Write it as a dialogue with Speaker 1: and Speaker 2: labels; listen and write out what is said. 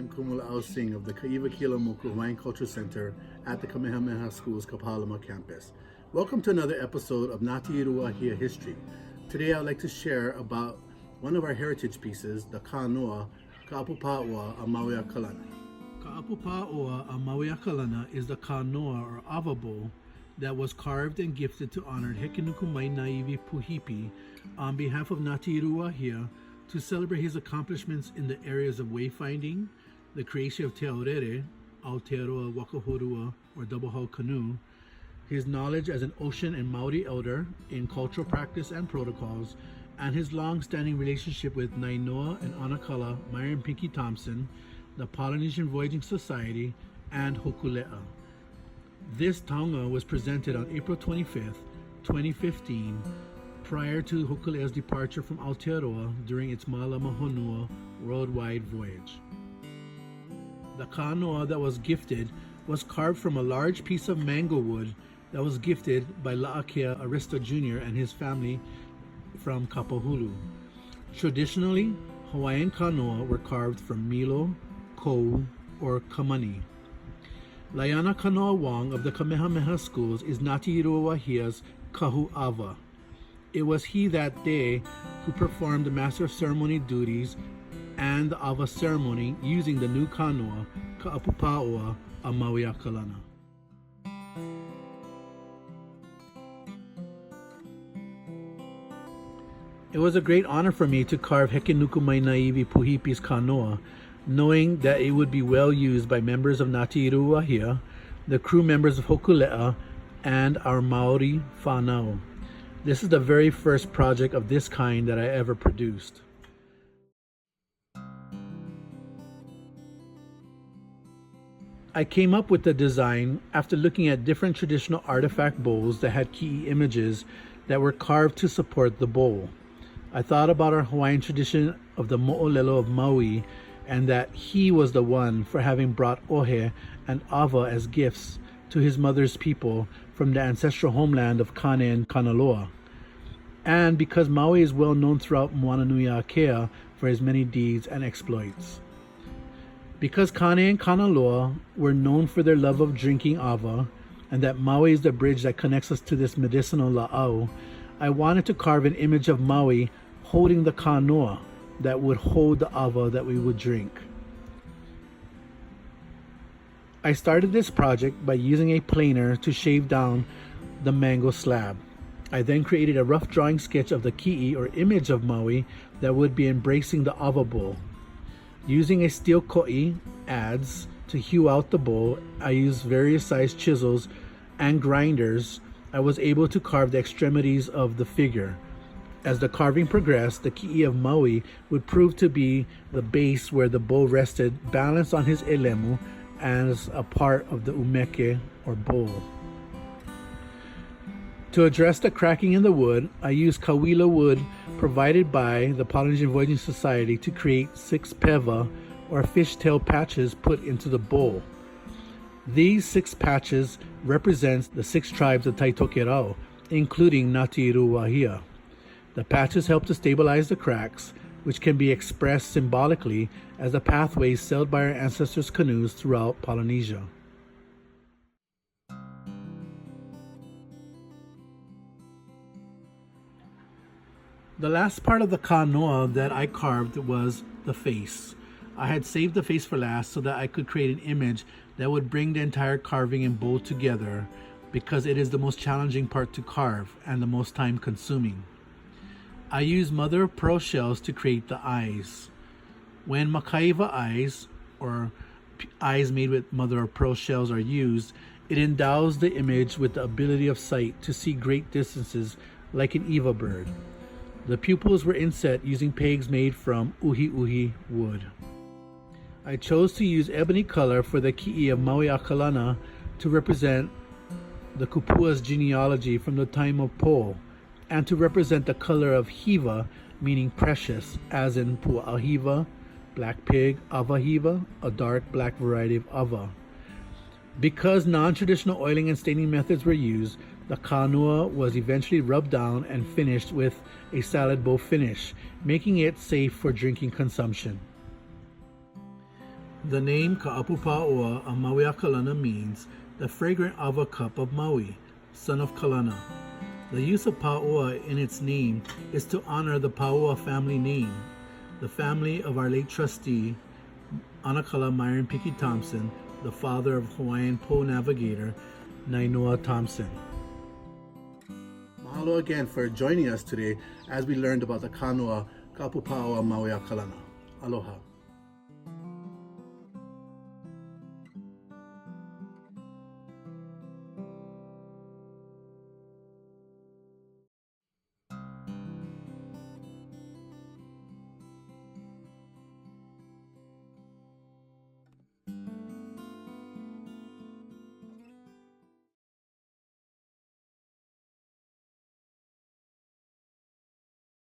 Speaker 1: I'm Kumulāʻau Sing of the Kaiwakilamoku Hawaiian Culture Center at the Kamehameha School's Kapalama campus. Welcome to another episode of Ngāti Hia History. Today I'd like to share about one of our heritage pieces, the kānoa, Kaʻapupāoaamāuiakalana.
Speaker 2: Kaʻapupāoaamāuiakalana is the kānoa or ʻaha bowl that was carved and gifted to honor Hekenuku Mainaiwi Puhipi on behalf of Ngāti Hia to celebrate his accomplishments in the areas of wayfinding, the creation of Te Aorere, Aotearoa Wakahorua or double hull canoe, his knowledge as an ocean and Maori elder in cultural practice and protocols, and his long-standing relationship with Nainoa and Anakala Myron Pinky Thompson, the Polynesian Voyaging Society, and Hokulea. This taonga was presented on April 25th, 2015, prior to Hokulea's departure from Aotearoa during its Mālama Honua worldwide voyage. The kānoa that was gifted was carved from a large piece of mango wood that was gifted by La'akea Arista Jr. and his family from Kapahulu. Traditionally, Hawaiian kānoa were carved from milo, kou, or kamani. Laiana Kanoa Wong of the Kamehameha schools is Ngāti Hia's kahu ava. It was he that day who performed the Master of Ceremony duties and the ava ceremony using the new kānoa, Kaʻapupāoaamāuiakalana. It was a great honor for me to carve Hekenuku Mainaiwi Puhipi's kānoa, knowing that it would be well used by members of Ngāti Hia, the crew members of Hokulea, and our Maori whānau. This is the very first project of this kind that I ever produced. I came up with the design after looking at different traditional artifact bowls that had ki'i images that were carved to support the bowl. I thought about our Hawaiian tradition of the mo'olelo of Maui, and that he was the one for having brought ohe and ava as gifts to his mother's people from the ancestral homeland of Kane and Kanaloa. And because Maui is well known throughout Moananuia for his many deeds and exploits. Because Kane and Kanaloa were known for their love of drinking ava, and that Maui is the bridge that connects us to this medicinal la'au, I wanted to carve an image of Maui holding the kānoa that would hold the ava that we would drink. I started this project by using a planer to shave down the mango slab. I then created a rough drawing sketch of the ki'i or image of Maui that would be embracing the ava bowl. Using a steel ko'i adze to hew out the bowl, I used various sized chisels and grinders. I was able to carve the extremities of the figure. As the carving progressed, the ki'i of Maui would prove to be the base where the bowl rested, balanced on his elemu as a part of the umeke or bowl. To address the cracking in the wood, I used kawila wood provided by the Polynesian Voyaging Society to create 6 peva or fishtail patches put into the bowl. These 6 patches represent the 6 tribes of Taitokerau, including Ngāti Hia. The patches help to stabilize the cracks, which can be expressed symbolically as the pathways sailed by our ancestors' canoes throughout Polynesia. The last part of the kānoa that I carved was the face. I had saved the face for last so that I could create an image that would bring the entire carving and bowl together, because it is the most challenging part to carve and the most time consuming. I used mother of pearl shells to create the eyes. When makaiva eyes, or eyes made with mother of pearl shells, are used, it endows the image with the ability of sight to see great distances like an iwa bird. The pupils were inset using pegs made from uhi wood. I chose to use ebony color for the ki'i of Mauiakalana to represent the kupua's genealogy from the time of Po, and to represent the color of hiva, meaning precious, as in pu'ahiva, black pig, avahiva, a dark black variety of ava. Because non-traditional oiling and staining methods were used, the kānoa was eventually rubbed down and finished with a salad bowl finish, making it safe for drinking consumption. The name Kaʻapupāoaamāuiakalana means the fragrant ʻAha cup of Maui, son of Kalana. The use of Paoa in its name is to honor the Paoa family name, the family of our late trustee, Anakala Myron Piki Thompson, the father of Hawaiian pole navigator Nainoa Thompson.
Speaker 1: Mahalo again for joining us today as we learned about the kānoa Kaʻapupāoaamāuiakalana. Aloha.